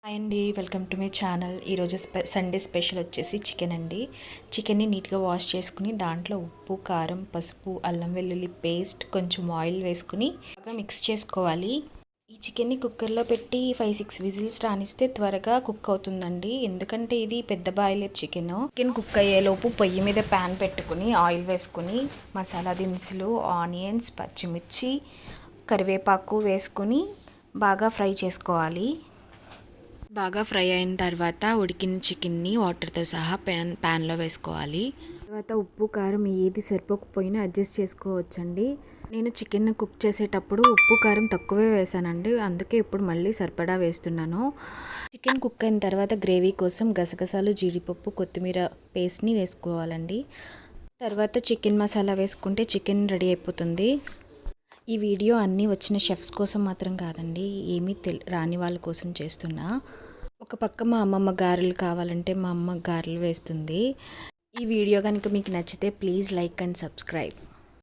Hi అండి, welcome to my channel. ఈరోజు Sunday special వచ్చేసి చికెన్ అండి. చికెన్ని నీట్గా వాష్ చేసుకుని దాంట్లో ఉప్పు, కారం, పసుపు, అల్లం వెల్లుల్లి పేస్ట్, కొంచెం ఆయిల్ వేసుకుని బాగా మిక్స్ చేసుకోవాలి. ఈ చికెన్ని కుక్కర్లో పెట్టి 5-6 విజిల్స్ రానిస్తే త్వరగా కుక్ అవుతుందండి. ఎందుకంటే ఇది పెద్ద బాయిలర్ చికెన్. చికెన్ కుక్ అయ్యేలోపు పొయ్యి మీద ప్యాన్ పెట్టుకుని ఆయిల్ వేసుకుని మసాలా దినుసులు, ఆనియన్స్, పచ్చిమిర్చి, కరివేపాకు వేసుకుని బాగా ఫ్రై చేసుకోవాలి. బాగా ఫ్రై అయిన తర్వాత ఉడికిన చికెన్ని వాటర్తో సహా ప్యాన్లో వేసుకోవాలి. తర్వాత ఉప్పు, కారం ఏది సరిపోకపోయినా అడ్జస్ట్ చేసుకోవచ్చండి. నేను చికెన్ కుక్ చేసేటప్పుడు ఉప్పు, కారం తక్కువే వేసానండి. అందుకే ఇప్పుడు మళ్ళీ సరిపడా వేస్తున్నాను. చికెన్ కుక్ అయిన తర్వాత గ్రేవీ కోసం గసగసాలు, జీడిపప్పు, కొత్తిమీర పేస్ట్ని వేసుకోవాలండి. తర్వాత చికెన్ మసాలా వేసుకుంటే చికెన్ రెడీ అయిపోతుంది. ఈ వీడియో అన్నీ వచ్చిన షెఫ్స్ కోసం మాత్రం కాదండి, ఏమీ రాని వాళ్ళ కోసం చేస్తున్నా. ఒక పక్క మా అమ్మమ్మ గారెలు కావాలంటే మా అమ్మ గారెలు వేస్తుంది. ఈ వీడియో కనుక మీకు నచ్చితే ప్లీజ్ లైక్ అండ్ సబ్స్క్రైబ్.